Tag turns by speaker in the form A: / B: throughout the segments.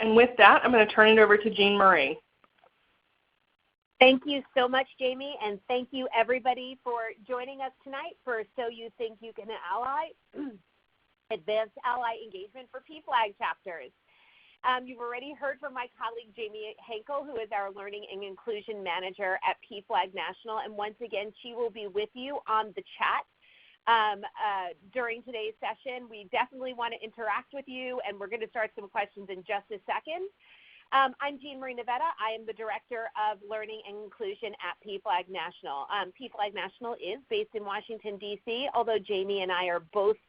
A: And with that, I'm going to turn it over to Jean Marie.
B: Thank you so much, Jamie, and thank you, everybody, for joining us tonight for So You Think You Can Ally, Advanced Ally Engagement for PFLAG chapters. You've already heard from my colleague, Jamie Henkel, who is our Learning and Inclusion Manager at PFLAG National, and once again, she will be with you on the chat during today's session. We definitely want to interact with you, and we're going to start some questions in just a second. I'm Jean Marie Navetta. I am the Director of Learning and Inclusion at PFLAG National. PFLAG National is based in Washington, D.C., although Jamie and I are both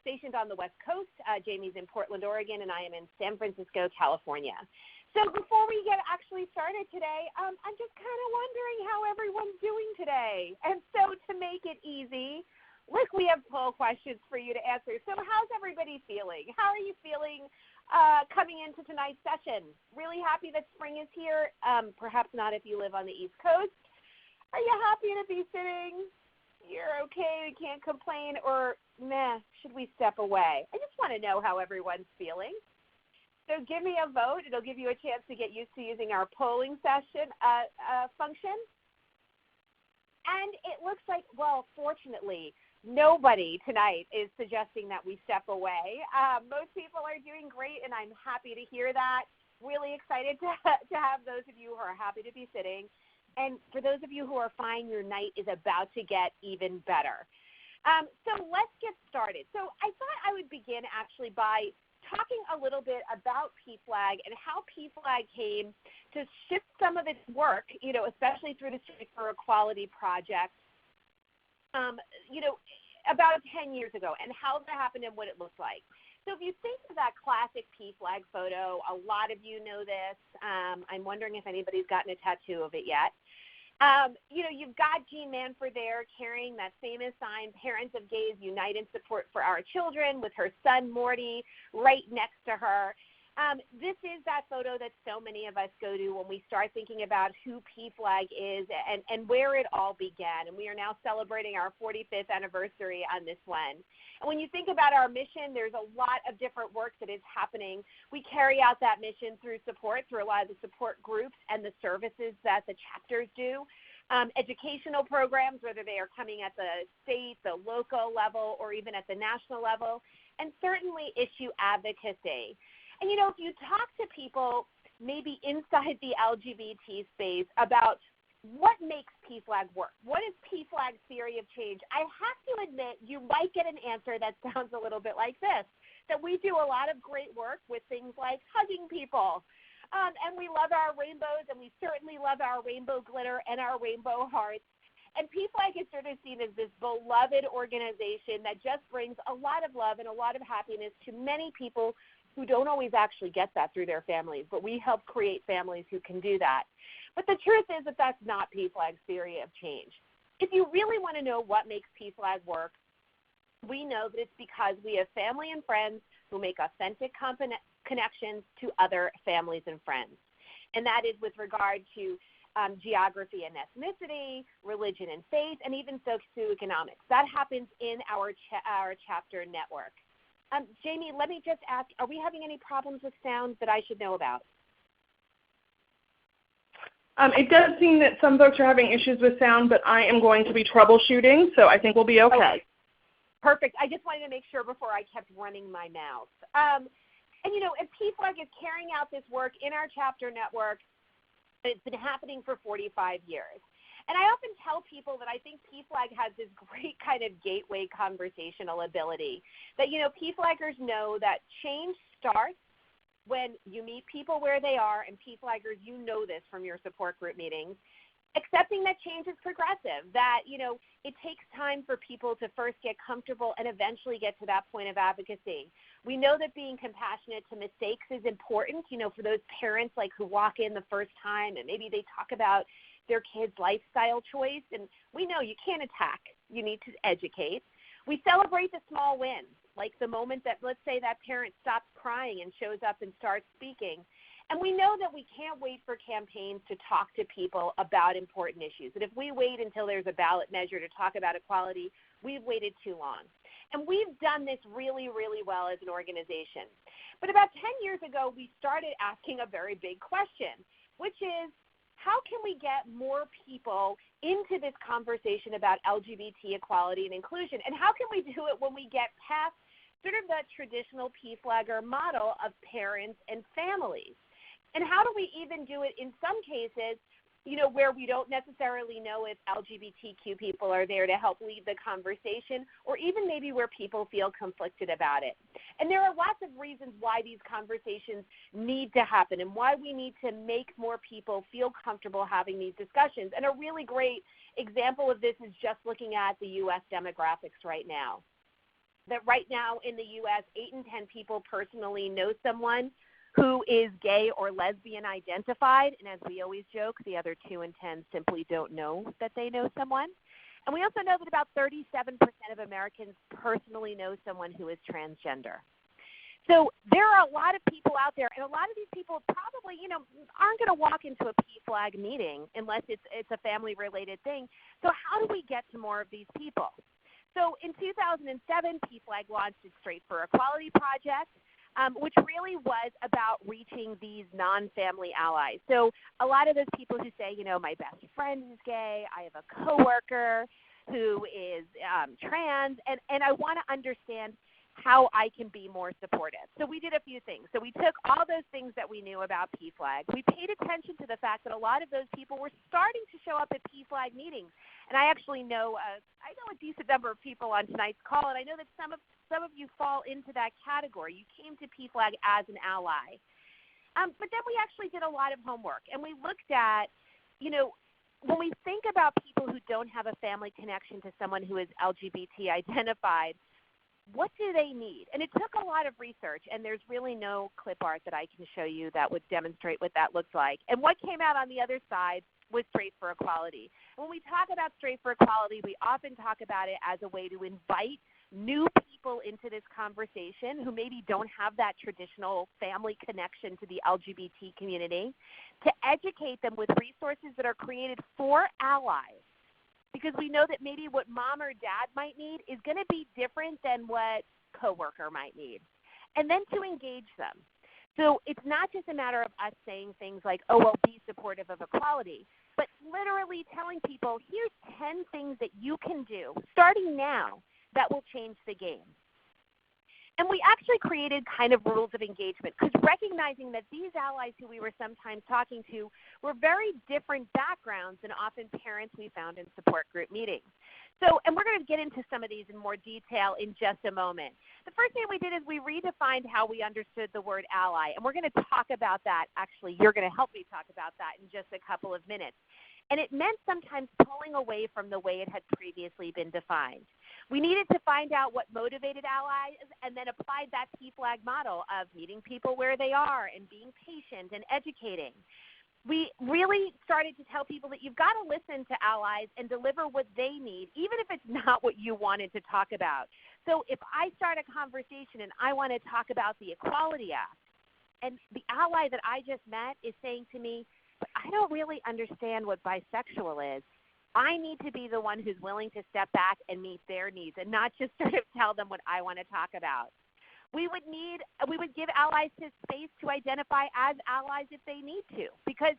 B: stationed on the West Coast. Jamie's in Portland, Oregon, and I am in San Francisco, California. So before we get actually started today, I'm just kind of wondering how everyone's doing today. And so to make it easy, look, we have poll questions for you to answer. So how's everybody feeling? How are you feeling coming into tonight's session? Really happy that spring is here. Perhaps not if you live on the East Coast. Are you happy to be sitting? You're okay, you can't complain, or meh, should we step away? I just want to know how everyone's feeling. So give me a vote. It'll give you a chance to get used to using our polling session function. And it looks like, well, fortunately, nobody tonight is suggesting that we step away. Most people are doing great, and I'm happy to hear that. Really excited to have those of you who are happy to be sitting. And for those of you who are fine, your night is about to get even better. So let's get started. So I thought I would begin actually by talking a little bit about PFLAG and how PFLAG came to shift some of its work, especially through the Street for Equality project, about 10 years ago, and how that happened and what it looked like. So if you think of that classic PFLAG photo, a lot of you know this. I'm wondering if anybody's gotten a tattoo of it yet. You've got Jean Manford there carrying that famous sign, Parents of Gays Unite in Support for Our Children, with her son Morty right next to her. This is that photo that so many of us go to when we start thinking about who PFLAG is and where it all began. And we are now celebrating our 45th anniversary on this one. And when you think about our mission, there's a lot of different work that is happening. We carry out that mission through support, through a lot of the support groups and the services that the chapters do. Educational programs, whether they are coming at the state, the local level, or even at the national level, and certainly issue advocacy. And, if you talk to people maybe inside the LGBT space about what makes PFLAG work, what is PFLAG's theory of change, I have to admit you might get an answer that sounds a little bit like this, that we do a lot of great work with things like hugging people, and we love our rainbows, and we certainly love our rainbow glitter and our rainbow hearts. And PFLAG is sort of seen as this beloved organization that just brings a lot of love and a lot of happiness to many people who don't always actually get that through their families, but we help create families who can do that. But the truth is that that's not PFLAG's theory of change. If you really want to know what makes PFLAG work, we know that it's because we have family and friends who make authentic connections to other families and friends. And that is with regard to geography and ethnicity, religion and faith, and even socioeconomics. That happens in our chapter network. Jamie, let me just ask, are we having any problems with sound that I should know about?
A: It does seem that some folks are having issues with sound, but I am going to be troubleshooting, so I think we'll be okay.
B: Perfect. I just wanted to make sure before I kept running my mouth. If PFLAG is carrying out this work in our chapter network, it's been happening for 45 years. And I often tell people that I think PFLAG has this great kind of gateway conversational ability, that, PFLAGers know that change starts when you meet people where they are, and PFLAGers, you know this from your support group meetings, accepting that change is progressive, that, it takes time for people to first get comfortable and eventually get to that point of advocacy. We know that being compassionate to mistakes is important, for those parents who walk in the first time and maybe they talk about their kids' lifestyle choice, and we know you can't attack, you need to educate. We celebrate the small wins, like the moment that, let's say, that parent stops crying and shows up and starts speaking. And we know that we can't wait for campaigns to talk to people about important issues. And if we wait until there's a ballot measure to talk about equality, we've waited too long. And we've done this really, really well as an organization. But about 10 years ago, we started asking a very big question, which is, how can we get more people into this conversation about LGBT equality and inclusion? And how can we do it when we get past sort of that traditional PFLAGer model of parents and families? And how do we even do it in some cases, where we don't necessarily know if LGBTQ people are there to help lead the conversation, or even maybe where people feel conflicted about it? And there are lots of reasons why these conversations need to happen and why we need to make more people feel comfortable having these discussions. And a really great example of this is just looking at the U.S. demographics right now. That right now in the U.S., 8 in 10 people personally know someone who is gay or lesbian identified, and as we always joke, the other 2 in 10 simply don't know that they know someone. And we also know that about 37% of Americans personally know someone who is transgender. So there are a lot of people out there, and a lot of these people probably, aren't going to walk into a PFLAG meeting unless it's a family-related thing. So how do we get to more of these people? So in 2007, PFLAG launched its Straight for Equality project, which really was about reaching these non-family allies. So a lot of those people who say, my best friend is gay, I have a coworker who is trans, and I want to understand how I can be more supportive. So we did a few things. So we took all those things that we knew about PFLAG. We paid attention to the fact that a lot of those people were starting to show up at PFLAG meetings. And I actually know a decent number of people on tonight's call, and I know that some of you fall into that category. You came to PFLAG as an ally. But then we actually did a lot of homework, and we looked at, when we think about people who don't have a family connection to someone who is LGBT identified, what do they need? And it took a lot of research, and there's really no clip art that I can show you that would demonstrate what that looks like. And what came out on the other side was Straight for Equality. And when we talk about Straight for Equality, we often talk about it as a way to invite new people into this conversation who maybe don't have that traditional family connection to the LGBT community, to educate them with resources that are created for allies. Because we know that maybe what mom or dad might need is going to be different than what coworker might need. And then to engage them. So it's not just a matter of us saying things like, be supportive of equality, but literally telling people, here's 10 things that you can do starting now that will change the game. And we actually created kind of rules of engagement, because recognizing that these allies who we were sometimes talking to were very different backgrounds than often parents we found in support group meetings. So, and we're going to get into some of these in more detail in just a moment. The first thing we did is we redefined how we understood the word ally, and we're going to talk about that. Actually, you're going to help me talk about that in just a couple of minutes. And it meant sometimes pulling away from the way it had previously been defined. We needed to find out what motivated allies and then applied that PFLAG model of meeting people where they are and being patient and educating. We really started to tell people that you've got to listen to allies and deliver what they need, even if it's not what you wanted to talk about. So if I start a conversation and I want to talk about the Equality Act, and the ally that I just met is saying to me, but I don't really understand what bisexual is, I need to be the one who's willing to step back and meet their needs and not just sort of tell them what I want to talk about. We would give allies his space to identify as allies if they need to, because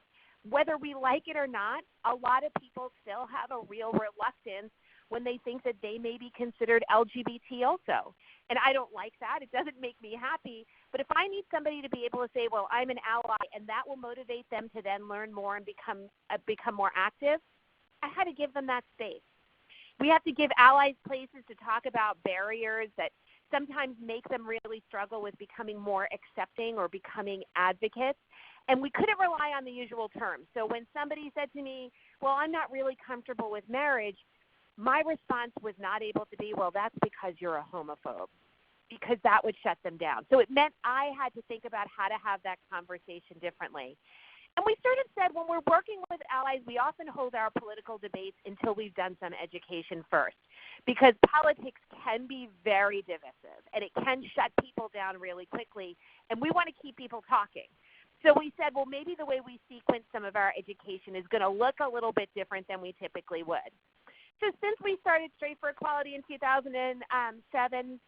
B: whether we like it or not, a lot of people still have a real reluctance when they think that they may be considered LGBT also. And I don't like that. It doesn't make me happy. But if I need somebody to be able to say, well, I'm an ally, and that will motivate them to then learn more and become more active, I had to give them that space. We have to give allies places to talk about barriers that sometimes make them really struggle with becoming more accepting or becoming advocates. And we couldn't rely on the usual terms. So when somebody said to me, well, I'm not really comfortable with marriage, my response was not able to be, well, that's because you're a homophobe, because that would shut them down. So it meant I had to think about how to have that conversation differently. And we sort of said when we're working with allies, we often hold our political debates until we've done some education first, because politics can be very divisive and it can shut people down really quickly, and we want to keep people talking. So we said, well, maybe the way we sequence some of our education is going to look a little bit different than we typically would. So since we started Straight for Equality in 2007,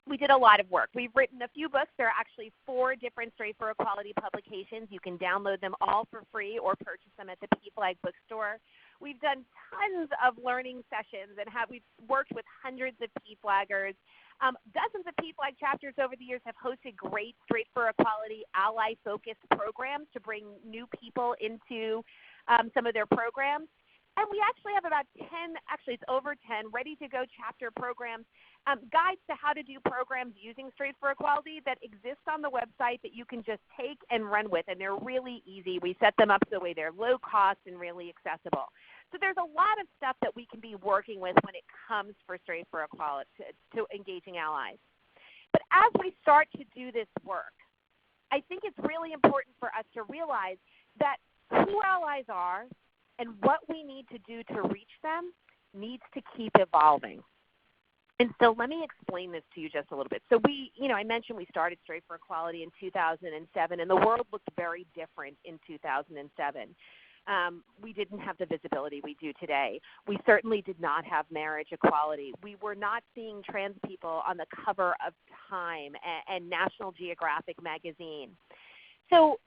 B: we did a lot of work. We've written a few books. There are actually 4 different Straight for Equality publications. You can download them all for free or purchase them at the PFLAG bookstore. We've done tons of learning sessions and we've worked with hundreds of PFLAGers. Dozens of PFLAG chapters over the years have hosted great Straight for Equality ally-focused programs to bring new people into some of their programs. And we actually have about 10, actually it's over 10, ready-to-go chapter programs, guides to how to do programs using Straight for Equality that exist on the website that you can just take and run with, and they're really easy. We set them up so the way they're low cost and really accessible. So there's a lot of stuff that we can be working with when it comes for Straight for Equality, to engaging allies. But as we start to do this work, I think it's really important for us to realize that who allies are and what we need to do to reach them needs to keep evolving. And so let me explain this to you just a little bit. So I mentioned we started Straight for Equality in 2007, and the world looked very different in 2007. We didn't have the visibility we do today. We certainly did not have marriage equality. We were not seeing trans people on the cover of Time and National Geographic magazine. So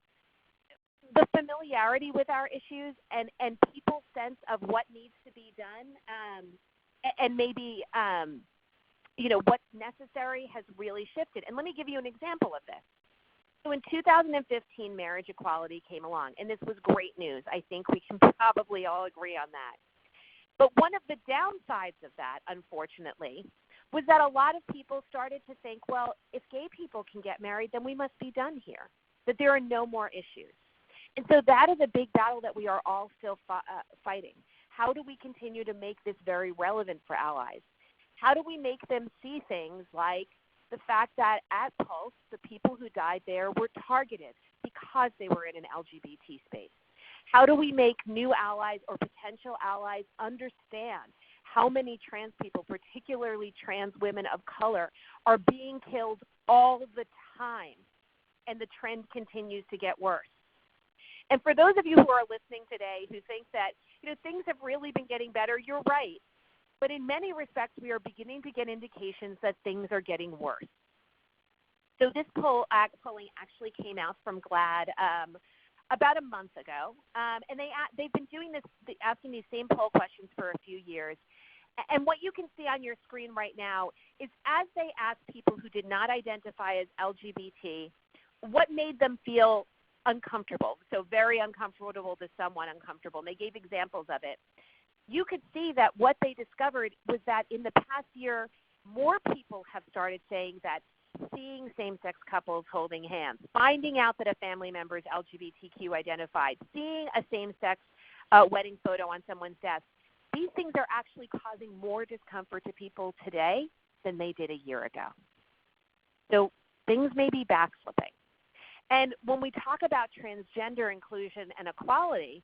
B: the familiarity with our issues and people's sense of what needs to be done and maybe what's necessary has really shifted. And let me give you an example of this. So in 2015, marriage equality came along, and this was great news. I think we can probably all agree on that. But one of the downsides of that, unfortunately, was that a lot of people started to think, well, if gay people can get married, then we must be done here, that there are no more issues. And so that is a big battle that we are all still fighting. How do we continue to make this very relevant for allies? How do we make them see things like the fact that at Pulse, the people who died there were targeted because they were in an LGBT space? How do we make new allies or potential allies understand how many trans people, particularly trans women of color, are being killed all the time, and the trend continues to get worse? And for those of you who are listening today who think that things have really been getting better, you're right. But in many respects, we are beginning to get indications that things are getting worse. So this polling actually came out from GLAAD about a month ago, and they've been doing this, asking these same poll questions for a few years. And what you can see on your screen right now is as they asked people who did not identify as LGBT, what made them feel uncomfortable, so very uncomfortable to someone uncomfortable. And they gave examples of it. You could see that what they discovered was that in the past year, more people have started saying that seeing same-sex couples holding hands, finding out that a family member is LGBTQ identified, seeing a same-sex wedding photo on someone's desk, these things are actually causing more discomfort to people today than they did a year ago. So things may be backflipping. And when we talk about transgender inclusion and equality,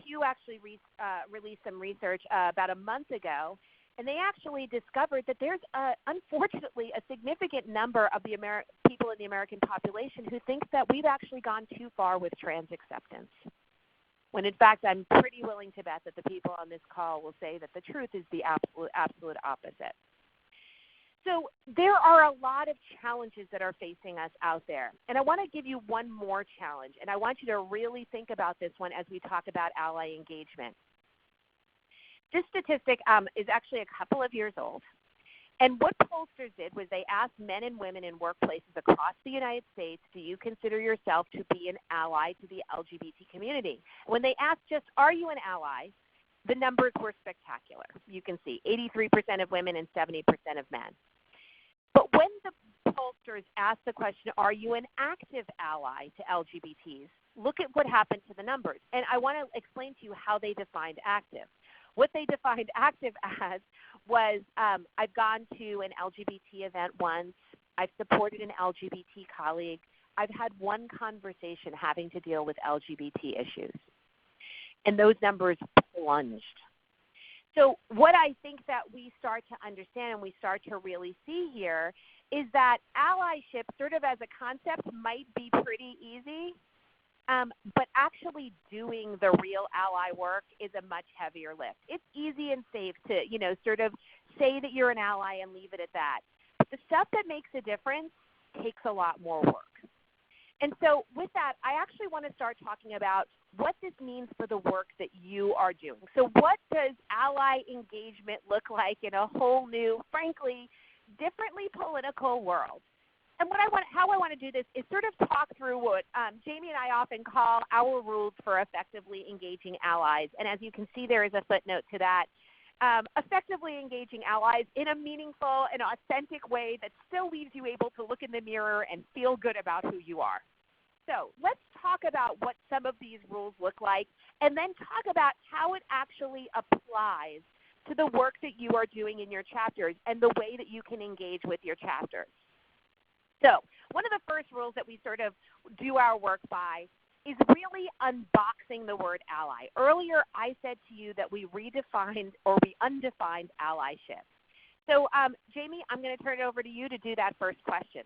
B: Pew actually released some research about a month ago, and they actually discovered that there's, unfortunately, a significant number of the people in the American population who think that we've actually gone too far with trans acceptance. When in fact, I'm pretty willing to bet that the people on this call will say that the truth is the absolute opposite. So there are a lot of challenges that are facing us out there. And I want to give you one more challenge, and I want you to really think about this one as we talk about ally engagement. This statistic is actually a couple of years old. And what pollsters did was they asked men and women in workplaces across the United States, do you consider yourself to be an ally to the LGBT community? When they asked just, are you an ally, the numbers were spectacular. You can see 83% of women and 70% of men. But when the pollsters asked the question, are you an active ally to LGBTs, look at what happened to the numbers. And I want to explain to you how they defined active. What they defined active as was I've gone to an LGBT event once, I've supported an LGBT colleague, I've had one conversation having to deal with LGBT issues. And those numbers plunged. So what I think that we start to understand and we start to really see here is that allyship sort of as a concept might be pretty easy, But actually doing the real ally work is a much heavier lift. It's easy and safe to, sort of say that you're an ally and leave it at that. But the stuff that makes a difference takes a lot more work. And so with that, I actually want to start talking about what this means for the work that you are doing. So what does ally engagement look like in a whole new, frankly, differently political world? And how I want to do this is sort of talk through what Jamie and I often call our rules for effectively engaging allies. And as you can see, there is a footnote to that. Effectively engaging allies in a meaningful and authentic way that still leaves you able to look in the mirror and feel good about who you are. So let's talk about what some of these rules look like, and then talk about how it actually applies to the work that you are doing in your chapters and the way that you can engage with your chapters. So one of the first rules that we sort of do our work by is really unboxing the word ally. Earlier, I said to you that we redefined or we undefined allyship. So, Jamie, I'm going to turn it over to you to do that first question.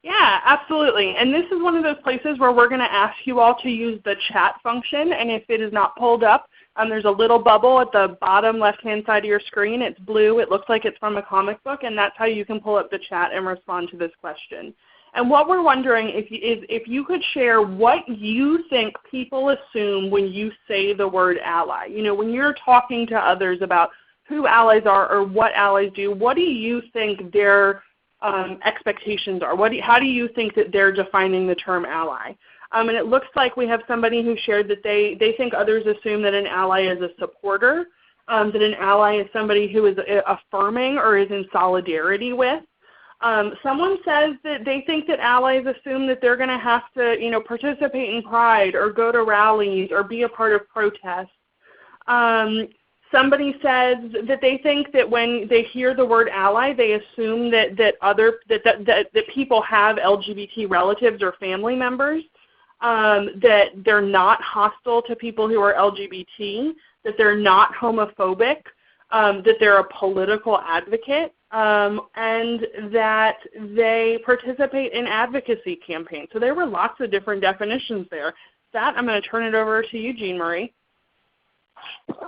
A: Yeah, absolutely. And this is one of those places where we're going to ask you all to use the chat function. And if it is not pulled up, there's a little bubble at the bottom left-hand side of your screen. It's blue. It looks like it's from a comic book, and that's how you can pull up the chat and respond to this question. And what we're wondering is if you could share what you think people assume when you say the word ally. When you're talking to others about who allies are or what allies do, what do you think their expectations are? How do you think that they're defining the term ally? And it looks like we have somebody who shared that they think others assume that an ally is a supporter, that an ally is somebody who is affirming or is in solidarity with. Someone says that they think that allies assume that they're going to have to, participate in Pride or go to rallies or be a part of protests. Somebody says that they think that when they hear the word ally, they assume that people have LGBT relatives or family members, that they're not hostile to people who are LGBT, that they're not homophobic, that they're a political advocate, and that they participate in advocacy campaigns. So there were lots of different definitions there. With that, I'm going to turn it over to you, Jean Marie.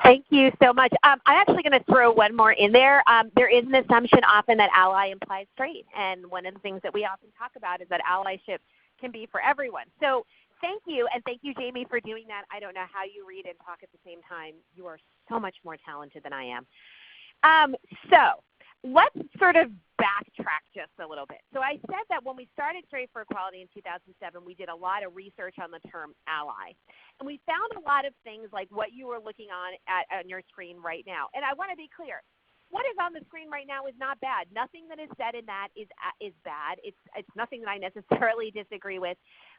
B: Thank you so much. I'm actually going to throw one more in there. There is an assumption often that ally implies straight, and one of the things that we often talk about is that allyship can be for everyone. So thank you, and thank you, Jamie, for doing that. I don't know how you read and talk at the same time. You are so much more talented than I am. So let's sort of backtrack just a little bit. So I said that when we started Straight for Equality in 2007, we did a lot of research on the term ally. And we found a lot of things like what you are looking on your screen right now. And I want to be clear. What is on the screen right now is not bad. Nothing that is said in that is bad. It's nothing that I necessarily disagree with.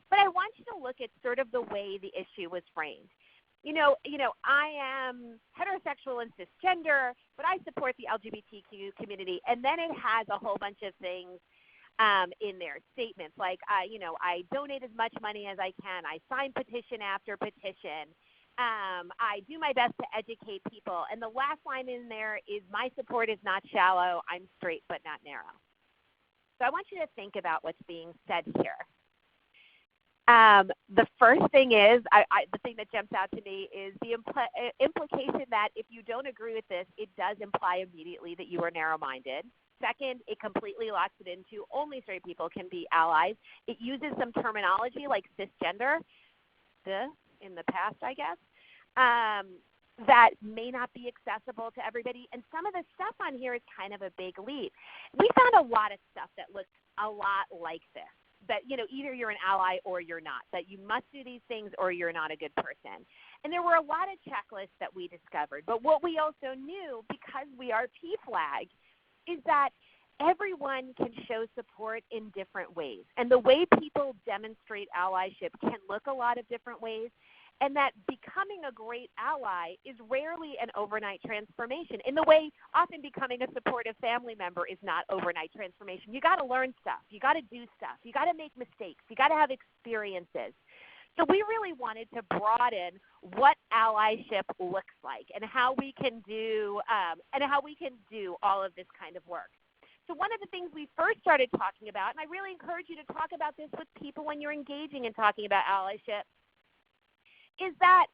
B: But I want you to look at sort of the way the issue was framed. I am heterosexual and cisgender, but I support the LGBTQ community. And then it has a whole bunch of things in there, statements like, I donate as much money as I can. I sign petition after petition. I do my best to educate people. And the last line in there is, my support is not shallow. I'm straight but not narrow. So I want you to think about what's being said here. The first thing is, the thing that jumps out to me is the implication that if you don't agree with this, it does imply immediately that you are narrow-minded. Second, it completely locks it into only straight people can be allies. It uses some terminology like cisgender, in the past, I guess, that may not be accessible to everybody. And some of the stuff on here is kind of a big leap. We found a lot of stuff that looks a lot like this. That, either you're an ally or you're not, that you must do these things or you're not a good person. And there were a lot of checklists that we discovered. But what we also knew, because we are PFLAG, is that everyone can show support in different ways. And the way people demonstrate allyship can look a lot of different ways. And that becoming a great ally is rarely an overnight transformation. In the way often becoming a supportive family member is not overnight transformation. You got to learn stuff. You got to do stuff. You got to make mistakes. You got to have experiences. So we really wanted to broaden what allyship looks like and how we can do all of this kind of work. So one of the things we first started talking about, and I really encourage you to talk about this with people when you're engaging in talking about allyship, is that,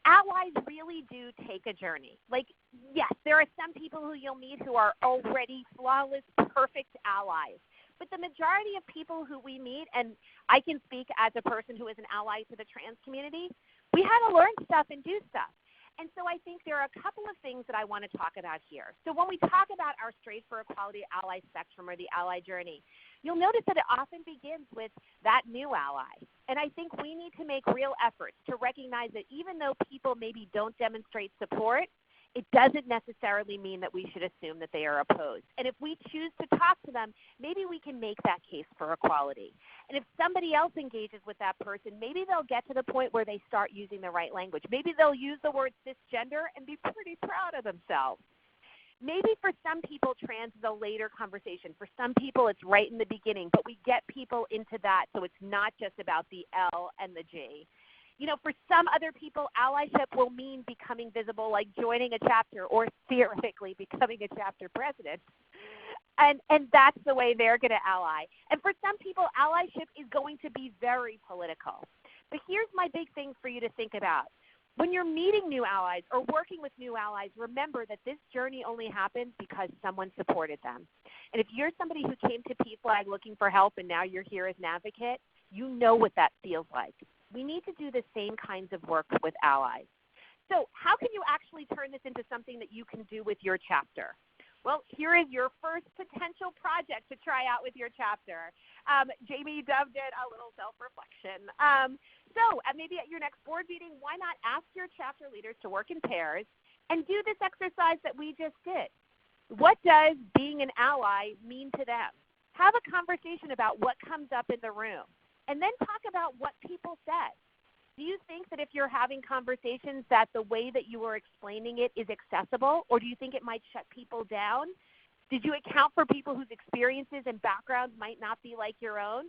B: allies really do take a journey. Like, yes, there are some people who you'll meet who are already flawless, perfect allies. But the majority of people who we meet, and I can speak as a person who is an ally to the trans community, we had to learn stuff and do stuff. And so I think there are a couple of things that I want to talk about here. So when we talk about our Straight for Equality ally spectrum or the ally journey, you'll notice that it often begins with that new ally. And I think we need to make real efforts to recognize that even though people maybe don't demonstrate support, it doesn't necessarily mean that we should assume that they are opposed. And if we choose to talk to them, maybe we can make that case for equality. And if somebody else engages with that person, maybe they'll get to the point where they start using the right language. Maybe they'll use the word cisgender and be pretty proud of themselves. Maybe for some people, trans is a later conversation. For some people, it's right in the beginning, but we get people into that so it's not just about the L and the G. For some other people, allyship will mean becoming visible, like joining a chapter or theoretically becoming a chapter president. And that's the way they're going to ally. And for some people, allyship is going to be very political. But here's my big thing for you to think about. When you're meeting new allies or working with new allies, remember that this journey only happens because someone supported them. And if you're somebody who came to PFLAG looking for help and now you're here as an advocate, you know what that feels like. We need to do the same kinds of work with allies. So how can you actually turn this into something that you can do with your chapter? Well, here is your first potential project to try out with your chapter. Jamie Dove did a little self-reflection. So maybe at your next board meeting, why not ask your chapter leaders to work in pairs and do this exercise that we just did? What does being an ally mean to them? Have a conversation about what comes up in the room, and then talk about what people said. Do you think that if you're having conversations that the way that you are explaining it is accessible, or do you think it might shut people down? Did you account for people whose experiences and backgrounds might not be like your own?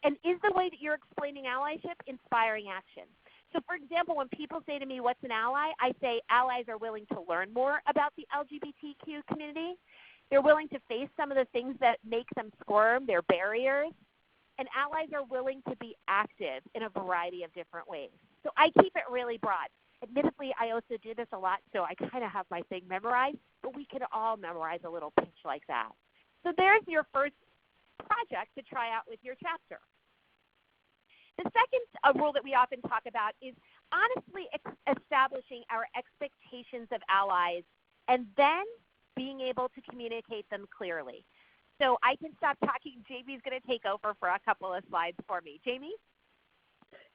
B: And is the way that you're explaining allyship inspiring action? So, for example, when people say to me, what's an ally? I say allies are willing to learn more about the LGBTQ community. They're willing to face some of the things that make them squirm, their barriers. And allies are willing to be active in a variety of different ways. So I keep it really broad. Admittedly, I also do this a lot, so I kind of have my thing memorized, but we can all memorize a little pitch like that. So there's your first project to try out with your chapter. The second rule that we often talk about is honestly establishing our expectations of allies and then being able to communicate them clearly. So I can stop talking. Jamie's going to take over for a couple of slides for me. Jamie?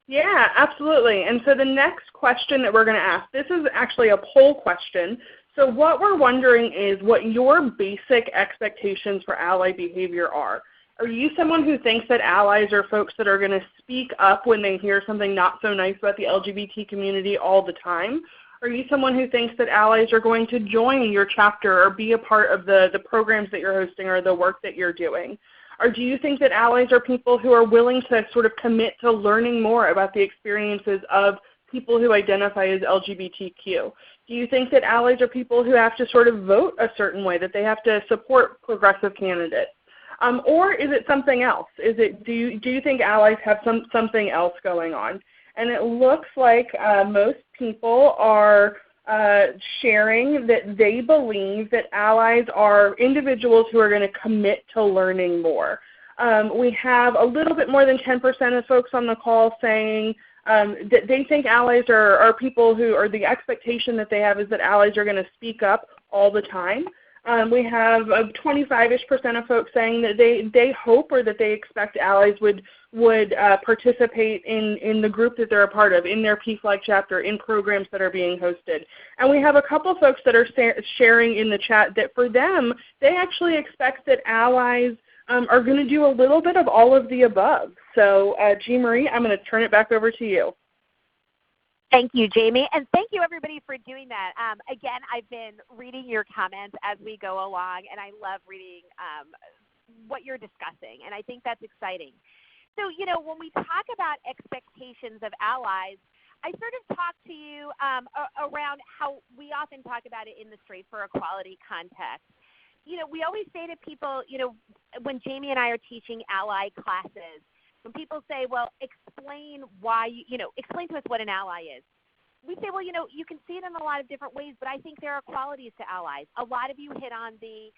A: Yeah, absolutely. And so the next question that we're going to ask, this is actually a poll question. So what we're wondering is what your basic expectations for ally behavior are. Are you someone who thinks that allies are folks that are going to speak up when they hear something not so nice about the LGBT community all the time? Are you someone who thinks that allies are going to join your chapter or be a part of the programs that you're hosting or the work that you're doing? Or do you think that allies are people who are willing to sort of commit to learning more about the experiences of people who identify as LGBTQ? Do you think that allies are people who have to sort of vote a certain way, that they have to support progressive candidates? Or is it something else? Do you think allies have something else going on? And it looks like most people are sharing that they believe that allies are individuals who are going to commit to learning more. We have a little bit more than 10% of folks on the call saying that they think allies are people who, or the expectation that they have is that allies are going to speak up all the time. We have 25-ish% of folks saying that they hope or that they expect allies would participate in the group that they're a part of, in their PFLAG chapter, in programs that are being hosted. And we have a couple folks that are sharing in the chat that for them, they actually expect that allies are going to do a little bit of all of the above. So Jean Marie, I'm going to turn it back over to you.
B: Thank you, Jamie, and thank you, everybody, for doing that. Again, I've been reading your comments as we go along, and I love reading what you're discussing, and I think that's exciting. So, when we talk about expectations of allies, I sort of talk to you around how we often talk about it in the Straight for Equality context. we always say to people, when Jamie and I are teaching ally classes, when people say, well, explain why, explain to us what an ally is. We say, well, you can see it in a lot of different ways, but I think there are qualities to allies. A lot of you hit on the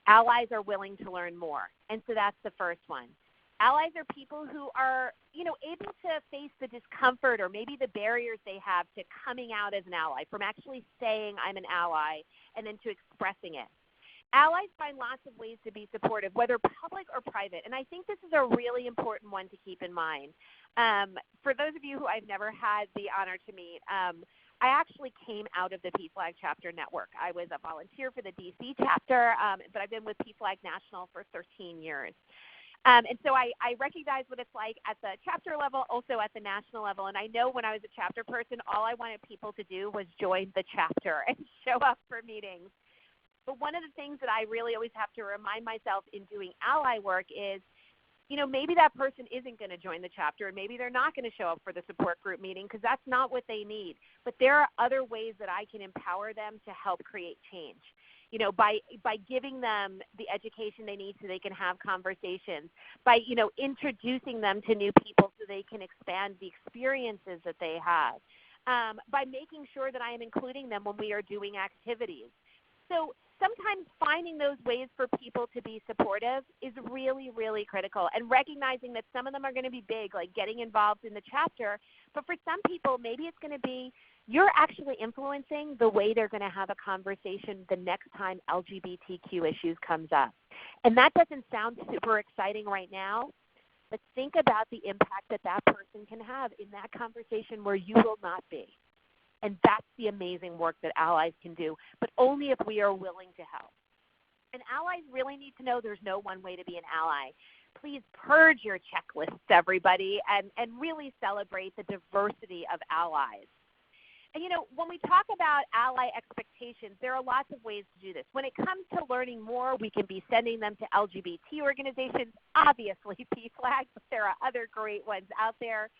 B: allies are willing to learn more, and so that's the first one. Allies are people who are, able to face the discomfort or maybe the barriers they have to coming out as an ally, from actually saying I'm an ally and then to expressing it. Allies find lots of ways to be supportive, whether public or private, and I think this is a really important one to keep in mind. For those of you who I've never had the honor to meet, I actually came out of the PFLAG chapter network. I was a volunteer for the DC chapter, but I've been with PFLAG National for 13 years. And so I recognize what it's like at the chapter level, also at the national level. And I know when I was a chapter person, all I wanted people to do was join the chapter and show up for meetings. But one of the things that I really always have to remind myself in doing ally work is, maybe that person isn't going to join the chapter, and maybe they're not going to show up for the support group meeting because that's not what they need. But there are other ways that I can empower them to help create change. By giving them the education they need so they can have conversations, by, introducing them to new people so they can expand the experiences that they have, by making sure that I am including them when we are doing activities. So sometimes finding those ways for people to be supportive is really, really critical, and recognizing that some of them are going to be big, like getting involved in the chapter, but for some people, maybe it's going to be you're actually influencing the way they're going to have a conversation the next time LGBTQ issues comes up. And that doesn't sound super exciting right now, but think about the impact that that person can have in that conversation where you will not be. And that's the amazing work that allies can do, but only if we are willing to help. And allies really need to know there's no one way to be an ally. Please purge your checklists, everybody, and really celebrate the diversity of allies. And, when we talk about ally expectations, there are lots of ways to do this. When it comes to learning more, we can be sending them to LGBT organizations, obviously PFLAG, but there are other great ones out there.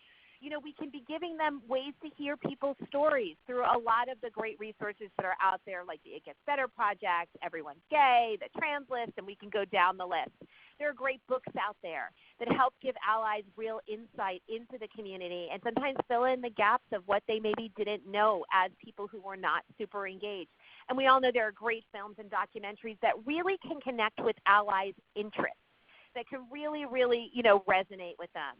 B: We can be giving them ways to hear people's stories through a lot of the great resources that are out there, like the It Gets Better Project, Everyone's Gay, the Trans List, and we can go down the list. There are great books out there that help give allies real insight into the community and sometimes fill in the gaps of what they maybe didn't know as people who were not super engaged. And we all know there are great films and documentaries that really can connect with allies' interests, that can really, really, resonate with them.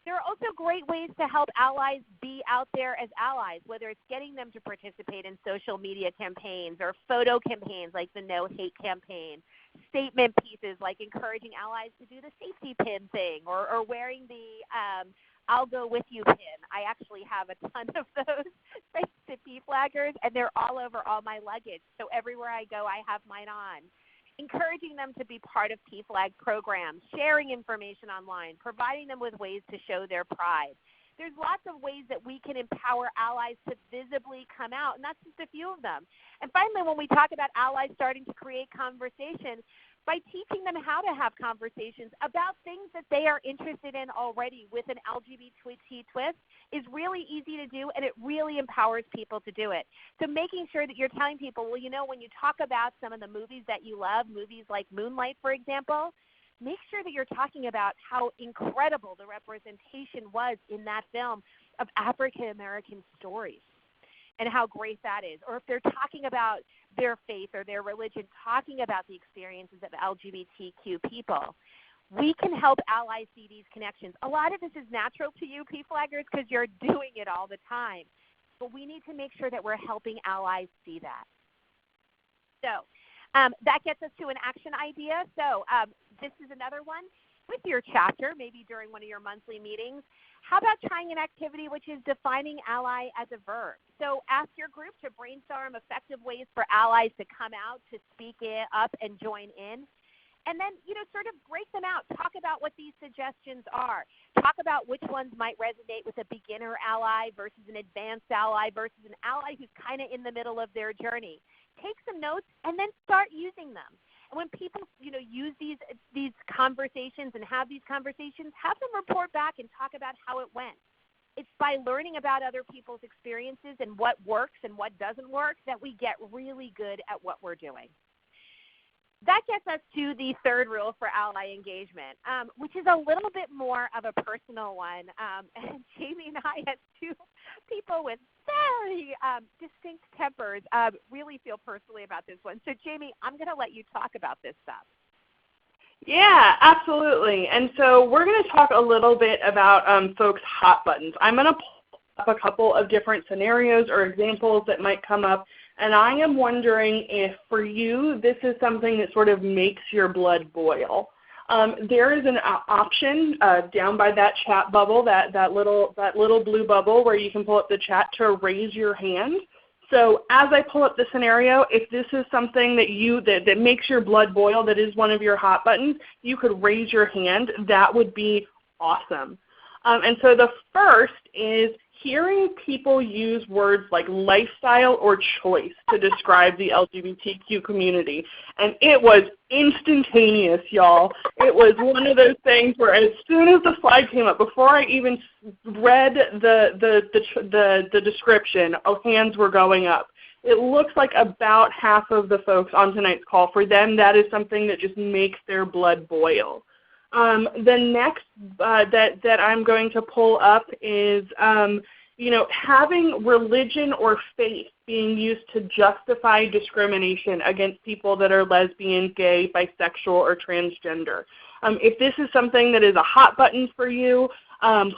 B: There are also great ways to help allies be out there as allies, whether it's getting them to participate in social media campaigns or photo campaigns like the No Hate campaign, statement pieces like encouraging allies to do the safety pin thing or wearing the I'll go with you pin. I actually have a ton of those thanks to PFLAGgers, and they're all over all my luggage. So everywhere I go, I have mine on. Encouraging them to be part of PFLAG programs, sharing information online, providing them with ways to show their pride. There's lots of ways that we can empower allies to visibly come out, and that's just a few of them. And finally, when we talk about allies starting to create conversation, by teaching them how to have conversations about things that they are interested in already with an LGBT twist is really easy to do, and it really empowers people to do it. So making sure that you're telling people, well, when you talk about some of the movies that you love, movies like Moonlight, for example, make sure that you're talking about how incredible the representation was in that film of African American stories and how great that is. Or if they're talking about their faith or their religion, talking about the experiences of LGBTQ people. We can help allies see these connections. A lot of this is natural to you, PFLAGgers, because you're doing it all the time. But we need to make sure that we're helping allies see that. So that gets us to an action idea. So this is another one. With your chapter, maybe during one of your monthly meetings, how about trying an activity which is defining ally as a verb? So ask your group to brainstorm effective ways for allies to come out, to speak up and join in. And then, sort of break them out. Talk about what these suggestions are. Talk about which ones might resonate with a beginner ally versus an advanced ally versus an ally who's kind of in the middle of their journey. Take some notes and then start using them. And when people, use these conversations and have these conversations, have them report back and talk about how it went. It's by learning about other people's experiences and what works and what doesn't work that we get really good at what we're doing. that gets us to the third rule for ally engagement, which is a little bit more of a personal one. And Jamie and I, as two people with very distinct tempers, really feel personally about this one. So, Jamie, I'm going to let you talk about this stuff.
A: Yeah, absolutely. And so we're going to talk a little bit about folks' hot buttons. I'm going to pull up a couple of different scenarios or examples that might come up, and I am wondering if for you this is something that sort of makes your blood boil. There is an option down by that chat bubble, that little blue bubble where you can pull up the chat to raise your hand. So as I pull up the scenario, if this is something that makes your blood boil, that is one of your hot buttons, you could raise your hand. That would be awesome. And so the first is hearing people use words like lifestyle or choice to describe the LGBTQ community. And it was instantaneous, y'all. It was one of those things where as soon as the slide came up, before I even read the description, hands were going up. It looks like about half of the folks on tonight's call, for them, that is something that just makes their blood boil. The next that I'm going to pull up is having religion or faith being used to justify discrimination against people that are lesbian, gay, bisexual, or transgender. If this is something that is a hot button for you,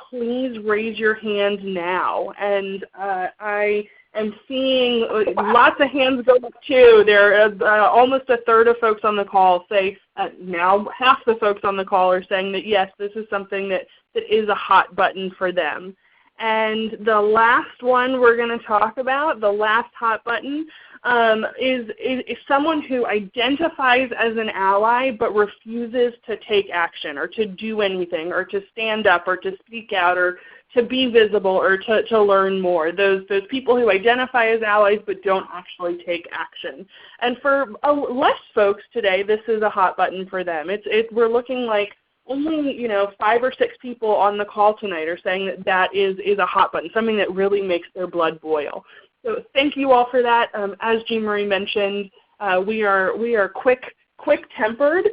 A: please raise your hand now. And I am seeing lots of hands go up too. There are almost a third of folks on the call say, now half the folks on the call are saying that yes, this is something that is a hot button for them. And the last one we're going to talk about, the last hot button, is someone who identifies as an ally but refuses to take action or to do anything or to stand up or to speak out or to be visible or to learn more. Those people who identify as allies but don't actually take action. And for less folks today, this is a hot button for them. We're looking like only 5 or 6 people on the call tonight are saying that is a hot button, something that really makes their blood boil. So thank you all for that. As Jean Marie mentioned, we are quick-tempered.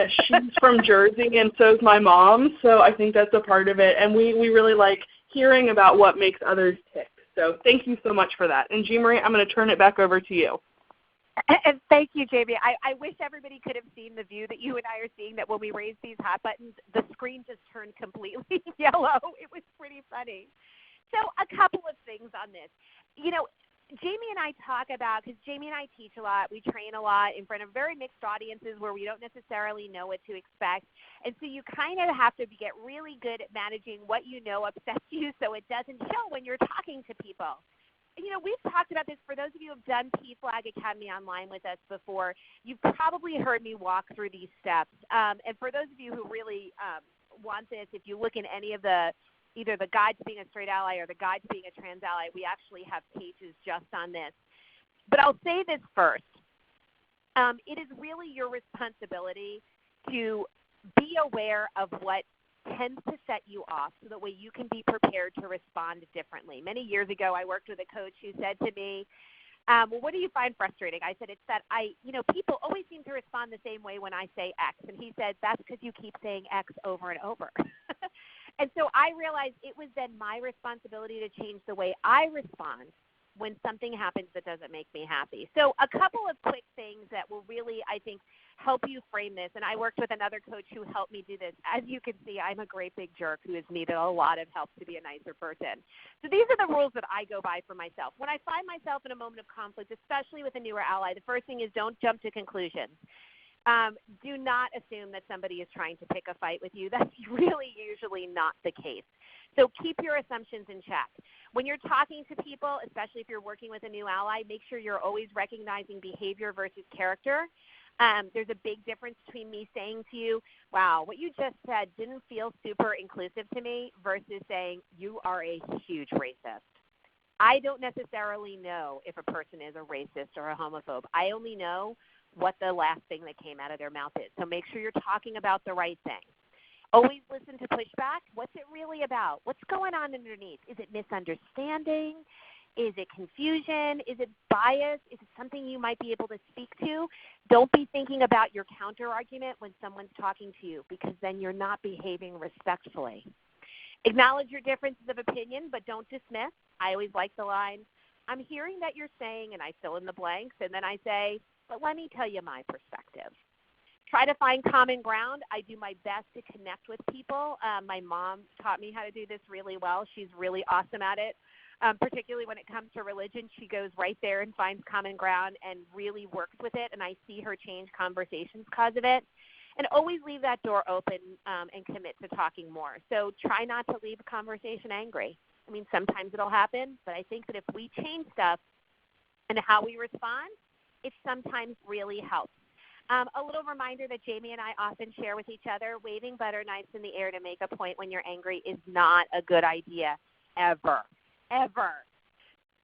A: She's from Jersey, and so is my mom. So I think that's a part of it, and we really like hearing about what makes others tick. So thank you so much for that. And Jean Marie, I'm going to turn it back over to you.
B: And thank you, Jamie. I wish everybody could have seen the view that you and I are seeing, that when we raised these hot buttons, the screen just turned completely yellow. It was pretty funny. So a couple of things on this. Jamie and I talk about, because Jamie and I teach a lot, we train a lot in front of very mixed audiences where we don't necessarily know what to expect. And so you kind of have to get really good at managing what you know upsets you so it doesn't show when you're talking to people. We've talked about this. For those of you who have done PFLAG Academy Online with us before, you've probably heard me walk through these steps. And for those of you who really want this, if you look in any of either the Guide to Being a Straight Ally or the Guide to Being a Trans Ally, we actually have pages just on this. But I'll say this first. It is really your responsibility to be aware of what tends to set you off so that way you can be prepared to respond differently. Many years ago, I worked with a coach who said to me, well, what do you find frustrating? I said, it's that people always seem to respond the same way when I say X. And he said, that's because you keep saying X over and over. And so I realized it was then my responsibility to change the way I respond when something happens that doesn't make me happy. So a couple of quick things that will really, I think, help you frame this. And I worked with another coach who helped me do this. As you can see, I'm a great big jerk who has needed a lot of help to be a nicer person. So these are the rules that I go by for myself. When I find myself in a moment of conflict, especially with a newer ally, the first thing is don't jump to conclusions. Do not assume that somebody is trying to pick a fight with you. That's really usually not the case. So keep your assumptions in check. When you're talking to people, especially if you're working with a new ally, make sure you're always recognizing behavior versus character. There's a big difference between me saying to you, wow, what you just said didn't feel super inclusive to me, versus saying you are a huge racist. I don't necessarily know if a person is a racist or a homophobe. I only know what the last thing that came out of their mouth is. So make sure you're talking about the right thing. Always listen to pushback. What's it really about? What's going on underneath? Is it misunderstanding? Is it confusion? Is it bias? Is it something you might be able to speak to? Don't be thinking about your counter-argument when someone's talking to you, because then you're not behaving respectfully. Acknowledge your differences of opinion, but don't dismiss. I always like the line, I'm hearing that you're saying, and I fill in the blanks, and then I say, but let me tell you my perspective. Try to find common ground. I do my best to connect with people. My mom taught me how to do this really well. She's really awesome at it. Particularly when it comes to religion, she goes right there and finds common ground and really works with it, and I see her change conversations because of it. And always leave that door open and commit to talking more. So try not to leave a conversation angry. I mean, sometimes it'll happen, but I think that if we change stuff and how we respond, it sometimes really helps. A little reminder that Jamie and I often share with each other, waving butter knives in the air to make a point when you're angry is not a good idea ever.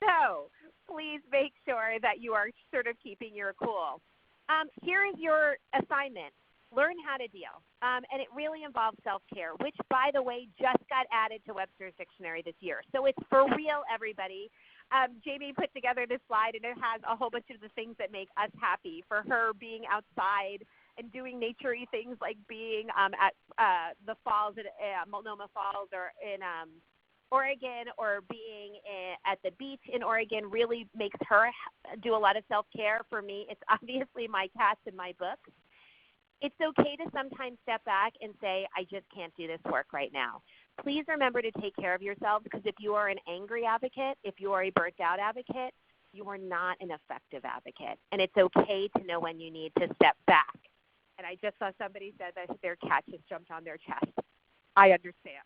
B: So please make sure that you are sort of keeping your cool. Here is your assignment. Learn how to deal. And it really involves self-care, which, by the way, just got added to Webster's Dictionary this year. So it's for real, everybody. Jamie put together this slide, and it has a whole bunch of the things that make us happy. For her, being outside and doing nature-y things like being at the falls at Multnomah Falls or in Oregon, or being at the beach in Oregon really makes her do a lot of self-care. For me, it's obviously my cats and my books. It's okay to sometimes step back and say, I just can't do this work right now. Please remember to take care of yourselves, because if you are an angry advocate, if you are a burnt-out advocate, you are not an effective advocate. And it's okay to know when you need to step back. And I just saw somebody said that their cat just jumped on their chest. I understand.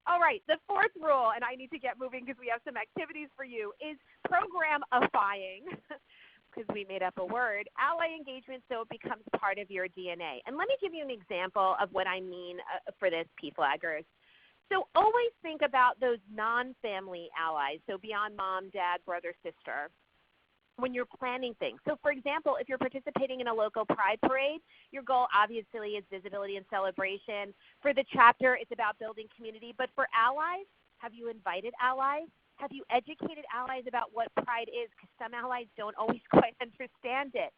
B: All right, the fourth rule, and I need to get moving because we have some activities for you, is programifying, because we made up a word, ally engagement so it becomes part of your DNA. And let me give you an example of what I mean for this, PFLAGers. So always think about those non-family allies, so beyond mom, dad, brother, sister, when you're planning things. So, for example, if you're participating in a local pride parade, your goal obviously is visibility and celebration. For the chapter, it's about building community. But for allies, have you invited allies? Have you educated allies about what pride is? Because some allies don't always quite understand it.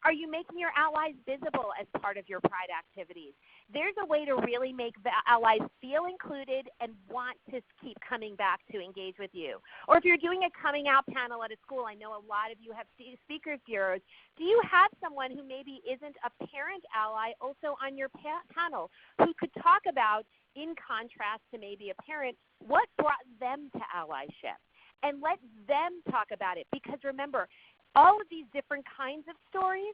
B: Are you making your allies visible as part of your pride activities? There's a way to really make the allies feel included and want to keep coming back to engage with you. Or if you're doing a coming out panel at a school, I know a lot of you have speakers bureaus. Do you have someone who maybe isn't a parent ally also on your panel who could talk about, in contrast to maybe a parent, what brought them to allyship? And let them talk about it. Because remember, all of these different kinds of stories,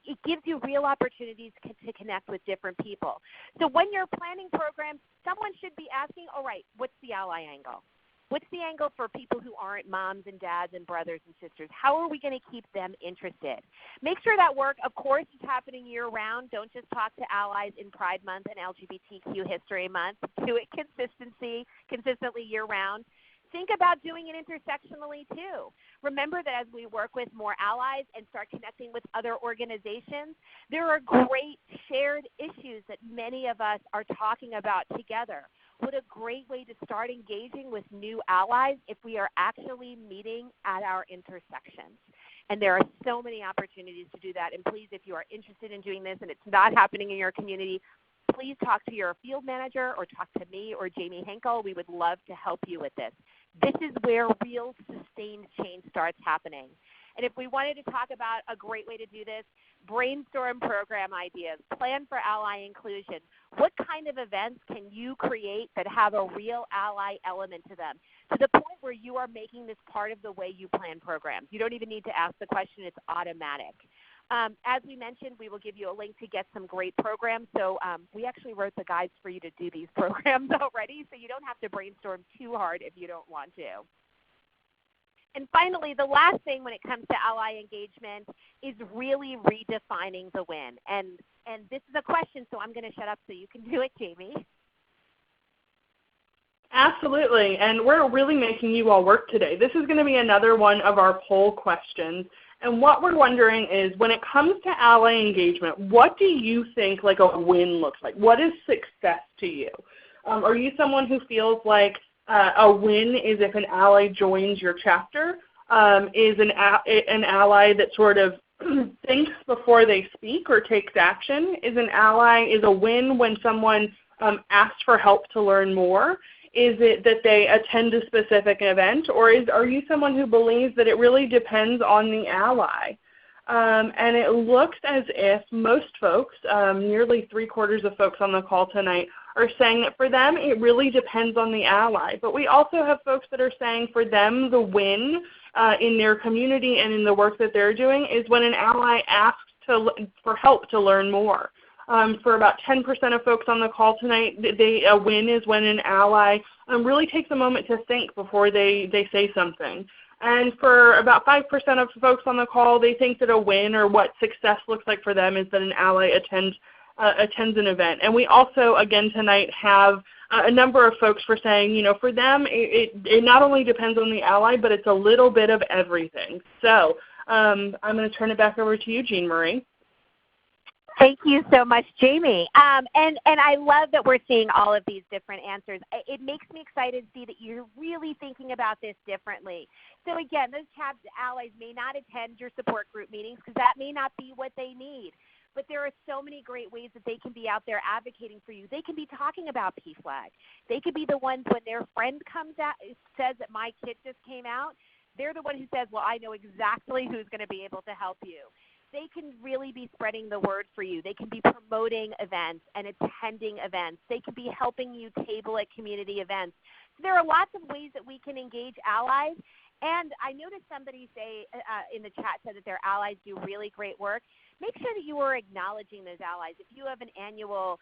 B: it gives you real opportunities to connect with different people. So when you're planning programs, someone should be asking, all right, what's the ally angle? What's the angle for people who aren't moms and dads and brothers and sisters? How are we going to keep them interested? Make sure that work, of course, is happening year-round. Don't just talk to allies in Pride Month and LGBTQ History Month. Do it consistently year-round. Think about doing it intersectionally, too. Remember that as we work with more allies and start connecting with other organizations, there are great shared issues that many of us are talking about together. What a great way to start engaging with new allies if we are actually meeting at our intersections. And there are so many opportunities to do that. And please, if you are interested in doing this and it's not happening in your community, please talk to your field manager or talk to me or Jamie Henkel. We would love to help you with this. This is where real sustained change starts happening. And if we wanted to talk about a great way to do this, brainstorm program ideas, plan for ally inclusion. What kind of events can you create that have a real ally element to them, to the point where you are making this part of the way you plan programs? You don't even need to ask the question. It's automatic. As we mentioned, we will give you a link to get some great programs. So we actually wrote the guides for you to do these programs already, so you don't have to brainstorm too hard if you don't want to. And finally, the last thing when it comes to ally engagement is really redefining the win. And this is a question, so I'm going to shut up so you can do it, Jamie.
A: Absolutely, and we're really making you all work today. This is going to be another one of our poll questions. And what we're wondering is, when it comes to ally engagement, what do you think like a win looks like? What is success to you? Are you someone who feels like A win is if an ally joins your chapter. Is an ally that sort of thinks before they speak or takes action. Is a win when someone asks for help to learn more. Is it that they attend a specific event, or are you someone who believes that it really depends on the ally? And it looks as if most folks, nearly 3/4 of folks on the call tonight, are saying that for them it really depends on the ally. But we also have folks that are saying for them the win in their community and in the work that they're doing is when an ally asks for help to learn more. For about 10% of folks on the call tonight, a win is when an ally really takes a moment to think before they say something. And for about 5% of folks on the call, they think that a win or what success looks like for them is that an ally attends an event. And we also, again tonight, have a number of folks for saying, for them, it not only depends on the ally, but it's a little bit of everything. So I'm going to turn it back over to you, Jean Marie.
B: Thank you so much, Jamie. And I love that we're seeing all of these different answers. It makes me excited to see that you're really thinking about this differently. So again, those chapter allies may not attend your support group meetings because that may not be what they need. But there are so many great ways that they can be out there advocating for you. They can be talking about PFLAG. They could be the ones when their friend comes out, says that my kid just came out, they're the one who says, well, I know exactly who's going to be able to help you. They can really be spreading the word for you. They can be promoting events and attending events. They can be helping you table at community events. So there are lots of ways that we can engage allies. And I noticed somebody say in the chat said that their allies do really great work. Make sure that you are acknowledging those allies. If you have an annual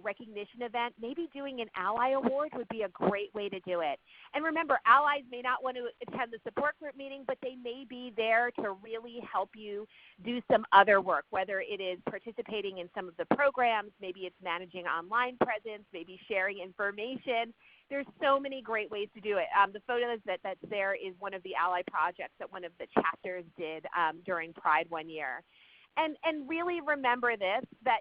B: recognition event, maybe doing an ally award would be a great way to do it. And remember, allies may not want to attend the support group meeting, but they may be there to really help you do some other work, whether it is participating in some of the programs, maybe it's managing online presence, maybe sharing information. There's so many great ways to do it. The photo that's there is one of the ally projects that one of the chapters did during Pride one year. And really remember this, that,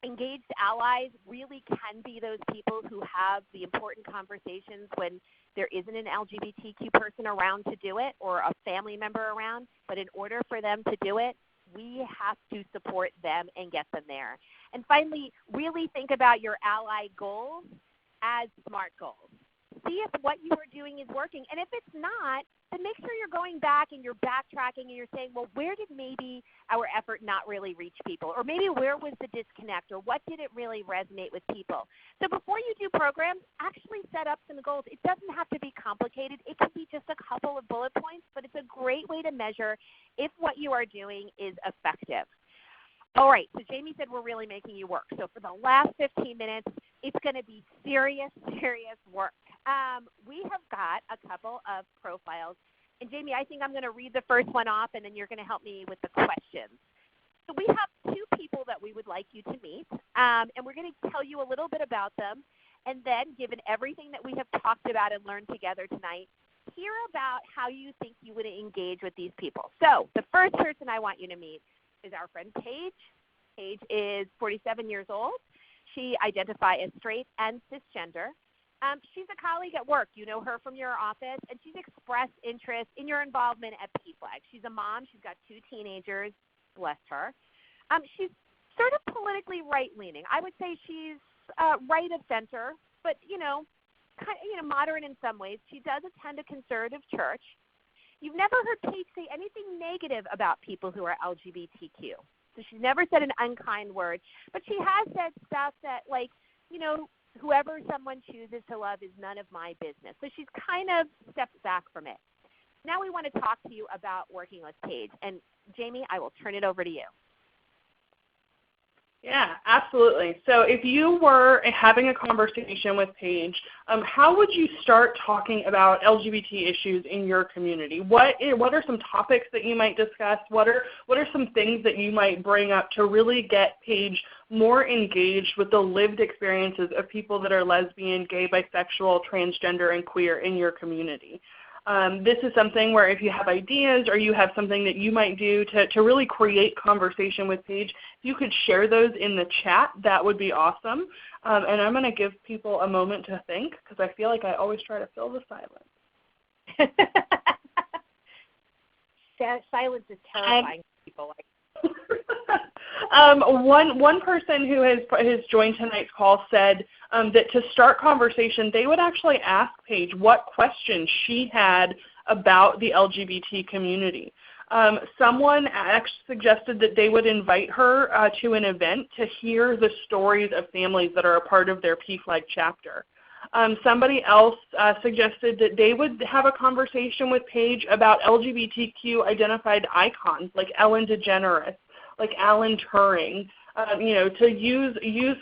B: engaged allies really can be those people who have the important conversations when there isn't an LGBTQ person around to do it or a family member around. But in order for them to do it, we have to support them and get them there. And finally, really think about your ally goals as SMART goals. See if what you are doing is working. And if it's not, then make sure you're going back and you're backtracking and you're saying, well, where did maybe our effort not really reach people? Or maybe where was the disconnect? Or what didn't really resonate with people? So before you do programs, actually set up some goals. It doesn't have to be complicated. It can be just a couple of bullet points, but it's a great way to measure if what you are doing is effective. All right, so Jamie said we're really making you work. So for the last 15 minutes, it's going to be serious, serious work. We have got a couple of profiles. And Jamie, I think I'm going to read the first one off, and then you're going to help me with the questions. So we have two people that we would like you to meet, and we're going to tell you a little bit about them. And then, given everything that we have talked about and learned together tonight, hear about how you think you would engage with these people. So the first person I want you to meet is our friend Paige. Paige is 47 years old. She identifies as straight and cisgender. She's a colleague at work. You know her from your office, and she's expressed interest in your involvement at PFLAG. She's a mom. She's got 2 teenagers. Bless her. She's sort of politically right-leaning. I would say she's right of center, but, moderate in some ways. She does attend a conservative church. You've never heard Paige say anything negative about people who are LGBTQ. So she's never said an unkind word, but she has said stuff that, whoever someone chooses to love is none of my business. So she's kind of stepped back from it. Now we want to talk to you about working with Paige. And Jamie, I will turn it over to you.
A: Yeah, absolutely. So if you were having a conversation with Paige, how would you start talking about LGBT issues in your community? What are some topics that you might discuss? What are some things that you might bring up to really get Paige more engaged with the lived experiences of people that are lesbian, gay, bisexual, transgender, and queer in your community? This is something where if you have ideas or you have something that you might do to really create conversation with Paige, if you could share those in the chat, that would be awesome. And I'm going to give people a moment to think because I feel like I always try to fill the silence.
B: Silence is terrifying to people.
A: One person who has joined tonight's call said that to start conversation, they would actually ask Paige what questions she had about the LGBT community. Someone actually suggested that they would invite her to an event to hear the stories of families that are a part of their PFLAG chapter. Somebody else suggested that they would have a conversation with Paige about LGBTQ identified icons like Ellen DeGeneres, like Alan Turing, to use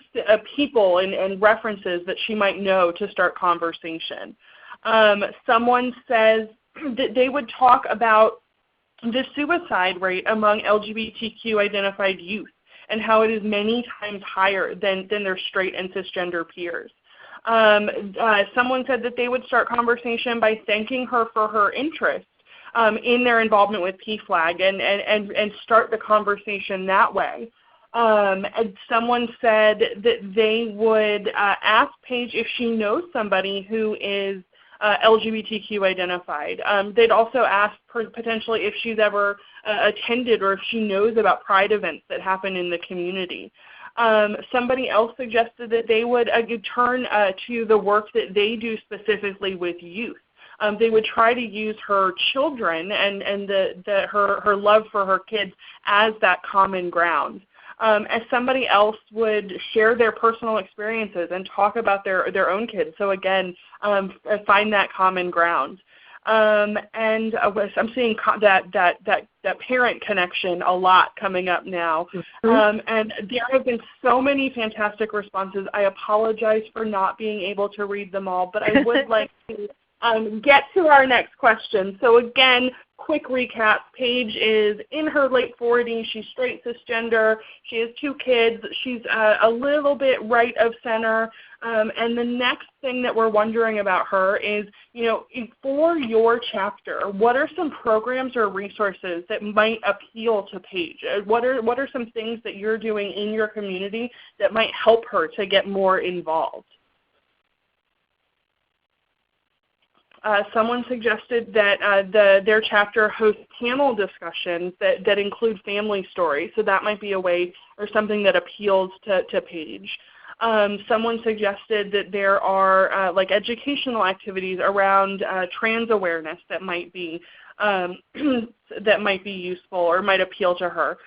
A: people and references that she might know to start conversation. Someone says that they would talk about the suicide rate among LGBTQ identified youth and how it is many times higher than their straight and cisgender peers. Someone said that they would start conversation by thanking her for her interest in their involvement with PFLAG and start the conversation that way. And someone said that they would ask Paige if she knows somebody who is LGBTQ identified. They'd also ask potentially if she's ever attended or if she knows about pride events that happen in the community. Somebody else suggested that they would turn to the work that they do specifically with youth. They would try to use her children and her love for her kids as that common ground. As somebody else would share their personal experiences and talk about their own kids. So again, find that common ground. And I'm seeing that parent connection a lot coming up now. And there have been so many fantastic responses. I apologize for not being able to read them all, but I would like to get to our next question. So again, quick recap. Paige is in her late 40s. She's straight cisgender. She has 2 kids. She's a little bit right of center. And the next thing that we're wondering about her is, for your chapter, what are some programs or resources that might appeal to Paige? What are some things that you're doing in your community that might help her to get more involved? Someone suggested that their chapter hosts panel discussions that include family stories, so that might be a way or something that appeals to Paige. Someone suggested that there are like educational activities around trans awareness that might be useful or might appeal to her.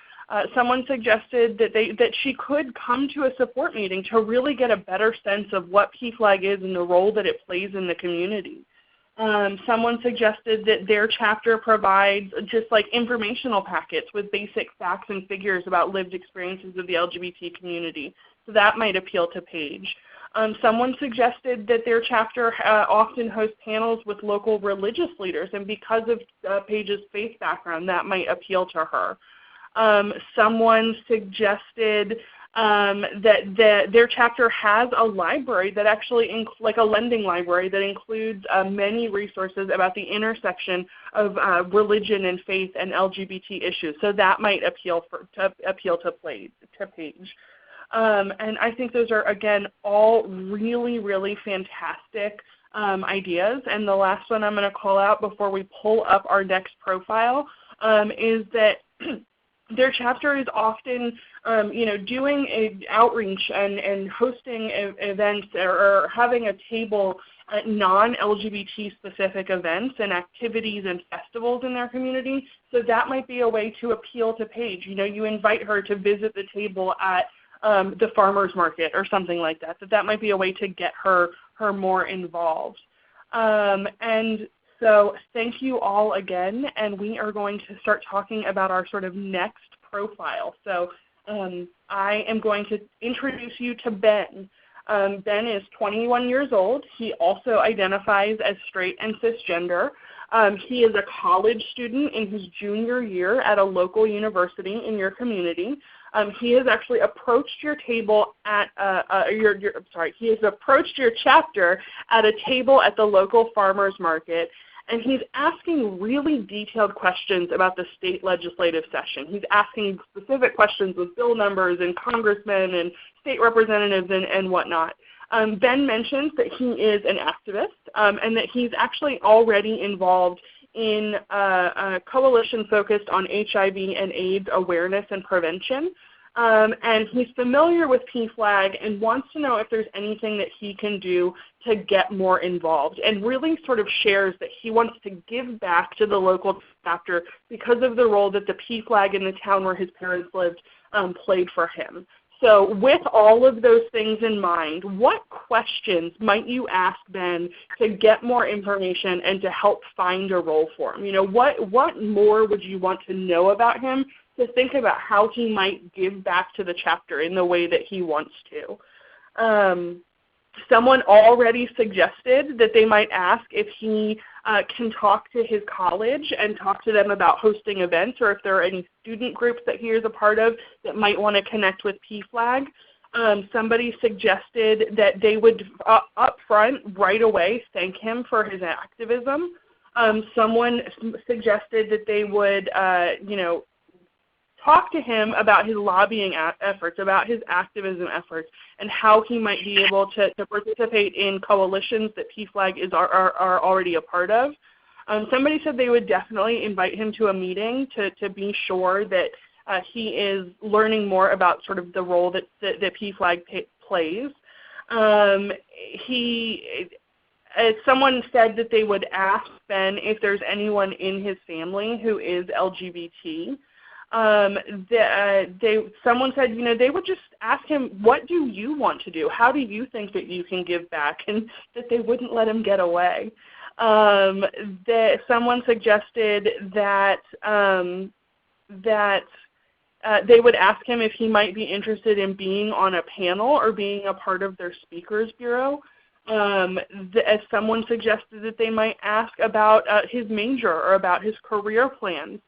A: Someone suggested that she could come to a support meeting to really get a better sense of what PFLAG is and the role that it plays in the community. Someone suggested that their chapter provides just like informational packets with basic facts and figures about lived experiences of the LGBT community. So that might appeal to Paige. Someone suggested that their chapter often hosts panels with local religious leaders, and because of Paige's faith background, that might appeal to her. Someone suggested that their chapter has a library that actually, like a lending library, that includes many resources about the intersection of religion and faith and LGBT issues. So that might appeal to Paige. And I think those are, again, all really, really fantastic ideas. And the last one I'm going to call out before we pull up our next profile is that their chapter is often, doing an outreach and hosting events or having a table at non-LGBT specific events and activities and festivals in their community. So that might be a way to appeal to Paige. You invite her to visit the table at the farmer's market or something like that. That might be a way to get her more involved. And so thank you all again, and we are going to start talking about our sort of next profile. So I am going to introduce you to Ben. Ben is 21 years old. He also identifies as straight and cisgender. He is a college student in his junior year at a local university in your community. He has actually approached your table at he has approached your chapter at a table at the local farmers market, And he's asking really detailed questions about the state legislative session. He's asking specific questions with bill numbers and congressmen and state representatives and whatnot. Ben mentions that he is an activist and that he's actually already involved in a coalition focused on HIV and AIDS awareness and prevention. And he's familiar with PFLAG and wants to know if there's anything that he can do to get more involved, and really sort of shares that he wants to give back to the local chapter because of the role that the PFLAG in the town where his parents lived played for him. So with all of those things in mind, what questions might you ask Ben to get more information and to help find a role for him? You know, what more would you want to know about him to think about how he might give back to the chapter in the way that he wants to? Someone already suggested that they might ask if he can talk to his college and talk to them about hosting events, or if there are any student groups that he is a part of that might want to connect with PFLAG. Somebody suggested that they would up front right away thank him for his activism. Someone suggested that they would talk to him about his lobbying efforts, about his activism efforts, and how he might be able to participate in coalitions that PFLAG are already a part of. Somebody said they would definitely invite him to a meeting to be sure that he is learning more about sort of the role that PFLAG plays. Someone said that they would ask Ben if there's anyone in his family who is LGBT. Someone said, they would just ask him, what do you want to do? How do you think that you can give back? And that they wouldn't let him get away. Someone suggested that they would ask him if he might be interested in being on a panel or being a part of their speakers bureau. As someone suggested that they might ask about his major or about his career plans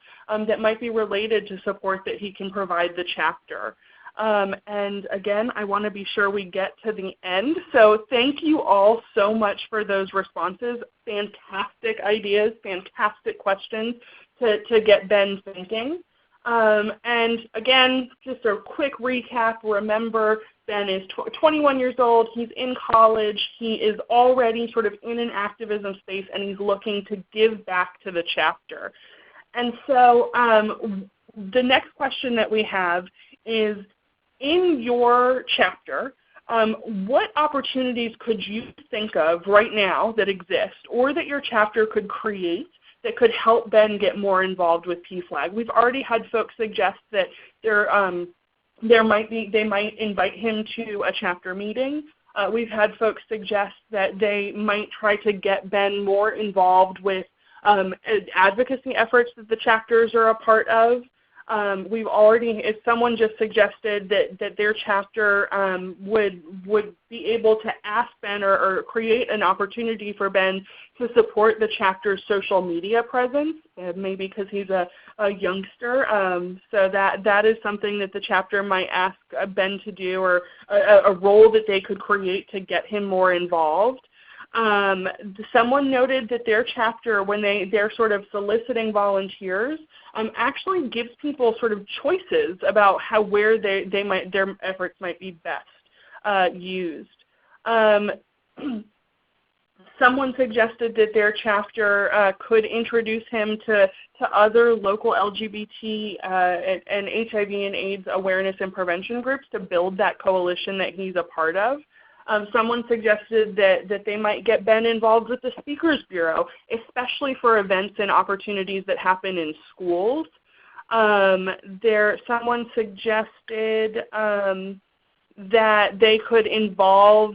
A: that might be related to support that he can provide the chapter. And again, I want to be sure we get to the end. So thank you all so much for those responses. Fantastic ideas, fantastic questions to get Ben thinking. And again, just a quick recap. Remember, Ben is 21 years old. He's in college. He is already sort of in an activism space, and he's looking to give back to the chapter. And so the next question that we have is, in your chapter, what opportunities could you think of right now that exist or that your chapter could create that could help Ben get more involved with PFLAG? We've already had folks suggest that they might invite him to a chapter meeting. We've had folks suggest that they might try to get Ben more involved with advocacy efforts that the chapters are a part of. Someone just suggested that their chapter would be able to ask Ben or create an opportunity for Ben to support the chapter's social media presence, maybe because he's a youngster. So that is something that the chapter might ask Ben to do, or a role that they could create to get him more involved. Someone noted that their chapter, when they're sort of soliciting volunteers, actually gives people sort of choices about where their efforts might be best used. Someone suggested that their chapter could introduce him to other local LGBT and HIV and AIDS awareness and prevention groups to build that coalition that he's a part of. Someone suggested that they might get Ben involved with the Speakers Bureau, especially for events and opportunities that happen in schools. Someone suggested that they could involve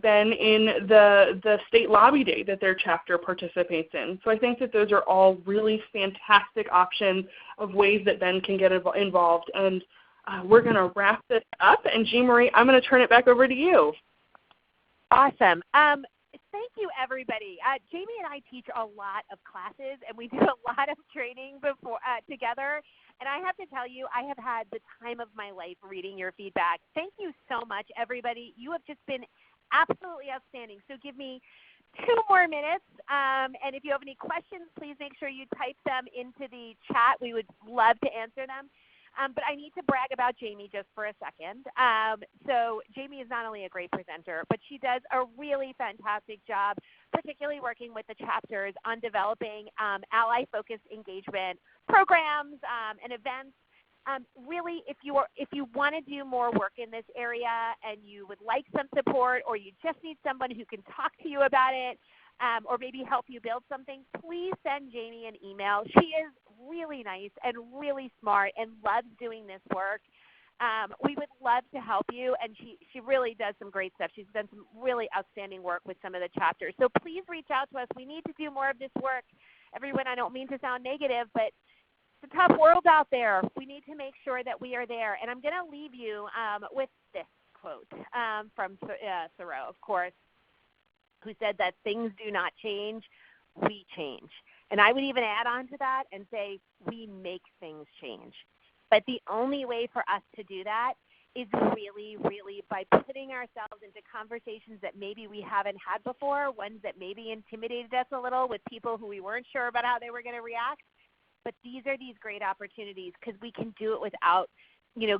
A: Ben in the state lobby day that their chapter participates in. So I think that those are all really fantastic options of ways that Ben can get involved. And we're going to wrap this up. And Jean Marie, I'm going to turn it back over to you.
B: Awesome. Thank you, everybody. Jamie and I teach a lot of classes, and we do a lot of training together. And I have to tell you, I have had the time of my life reading your feedback. Thank you so much, everybody. You have just been absolutely outstanding. So give me 2 more minutes. And if you have any questions, please make sure you type them into the chat. We would love to answer them. But I need to brag about Jamie just for a second. So Jamie is not only a great presenter, but she does a really fantastic job, particularly working with the chapters on developing ally-focused engagement programs and events. Really, if you want to do more work in this area and you would like some support, or you just need someone who can talk to you about it, or maybe help you build something, please send Jamie an email. She is really nice and really smart and loves doing this work. We would love to help you, and she really does some great stuff. She's done some really outstanding work with some of the chapters. So please reach out to us. We need to do more of this work. Everyone, I don't mean to sound negative, but it's a tough world out there. We need to make sure that we are there. And I'm going to leave you with this quote from Thoreau, of course, who said that things do not change, we change. And I would even add on to that and say we make things change. But the only way for us to do that is really, really by putting ourselves into conversations that maybe we haven't had before, ones that maybe intimidated us a little with people who we weren't sure about how they were going to react. But these are these great opportunities because we can do it without,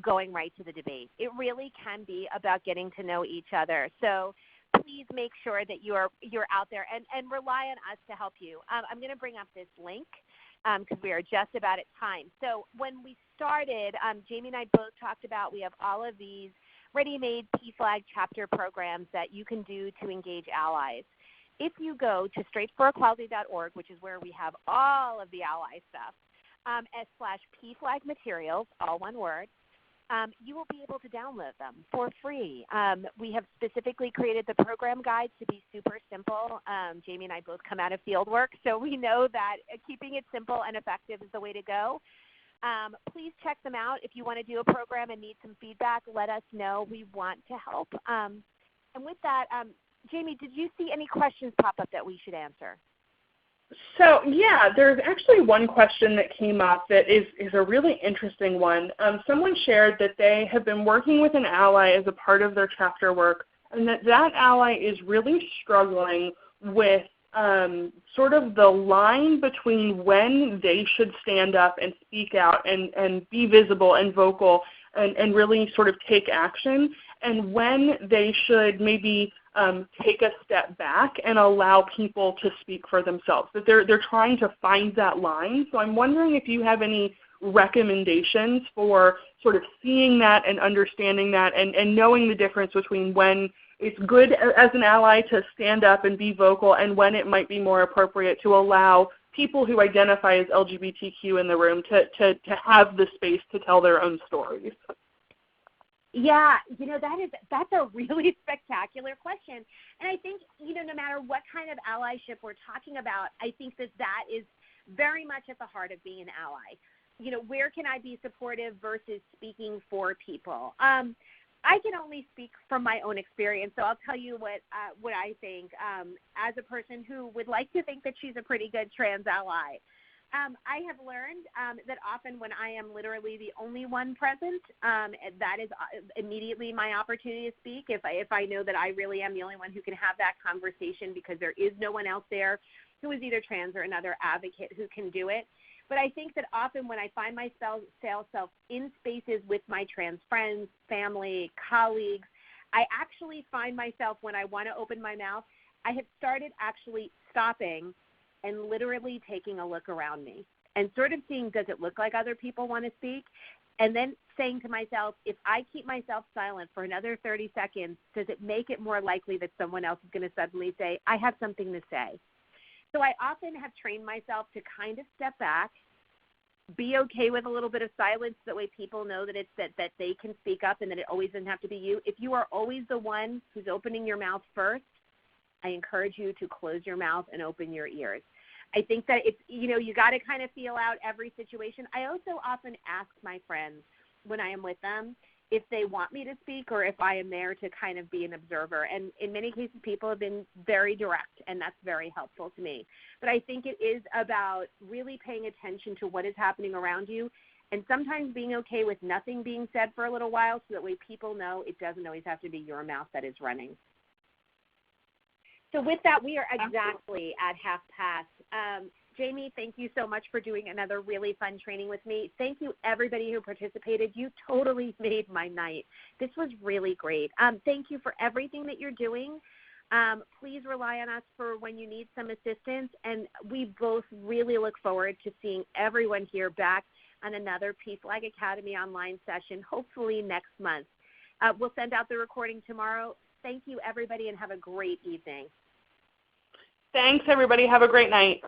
B: going right to the debate. It really can be about getting to know each other. So please make sure that you're out there and rely on us to help you. I'm going to bring up this link because we are just about at time. So when we started, Jamie and I both talked about we have all of these ready-made PFLAG chapter programs that you can do to engage allies. If you go to straightforequality.org, which is where we have all of the ally stuff, /PFLAG materials, all one word, you will be able to download them for free. We have specifically created the program guides to be super simple. Jamie and I both come out of field work, so we know that keeping it simple and effective is the way to go. Please check them out. If you want to do a program and need some feedback, let us know. We want to help. And with that, Jamie, did you see any questions pop up that we should answer?
A: So, yeah, there's actually one question that came up that is a really interesting one. Someone shared that they have been working with an ally as a part of their chapter work, and that ally is really struggling with sort of the line between when they should stand up and speak out and be visible and vocal and really sort of take action, and when they should maybe take a step back and allow people to speak for themselves. That they're trying to find that line. So I'm wondering if you have any recommendations for sort of seeing that and understanding that and knowing the difference between when it's good as an ally to stand up and be vocal and when it might be more appropriate to allow people who identify as LGBTQ in the room to have the space to tell their own stories.
B: Yeah, that's a really spectacular question. And I think, no matter what kind of allyship we're talking about, I think that is very much at the heart of being an ally. Where can I be supportive versus speaking for people? I can only speak from my own experience, so I'll tell you what I think as a person who would like to think that she's a pretty good trans ally. I have learned that often when I am literally the only one present, that is immediately my opportunity to speak. If I know that I really am the only one who can have that conversation because there is no one else there who is either trans or another advocate who can do it. But I think that often when I find myself in spaces with my trans friends, family, colleagues, I actually find myself when I want to open my mouth, I have started actually stopping and literally taking a look around me and sort of seeing, does it look like other people want to speak? And then saying to myself, if I keep myself silent for another 30 seconds, does it make it more likely that someone else is going to suddenly say, I have something to say? So I often have trained myself to kind of step back, be okay with a little bit of silence so that way people know that it's that they can speak up and that it always doesn't have to be you. If you are always the one who's opening your mouth first, I encourage you to close your mouth and open your ears. I think that it's, you got to kind of feel out every situation. I also often ask my friends when I am with them if they want me to speak or if I am there to kind of be an observer. And in many cases, people have been very direct, and that's very helpful to me. But I think it is about really paying attention to what is happening around you and sometimes being okay with nothing being said for a little while so that way people know it doesn't always have to be your mouth that is running. So with that, we are exactly at 12:30. Jamie, thank you so much for doing another really fun training with me. Thank you, everybody who participated. You totally made my night. This was really great. Thank you for everything that you're doing. Please rely on us for when you need some assistance, and we both really look forward to seeing everyone here back on another PFLAG Academy online session, hopefully next month. We'll send out the recording tomorrow. Thank you, everybody, and have a great evening.
A: Thanks, everybody. Have a great night.